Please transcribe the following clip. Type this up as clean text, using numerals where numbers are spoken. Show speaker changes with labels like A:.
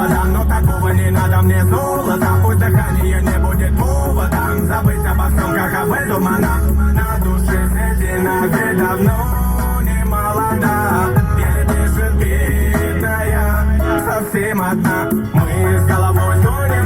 A: холодам, но такого не надо мне золота. Пусть дыхание не будет поводом забыть обо всем, как об этом она. На душе седина, ты давно не молода. Еле дышит битая, совсем одна. Мы с головой тонем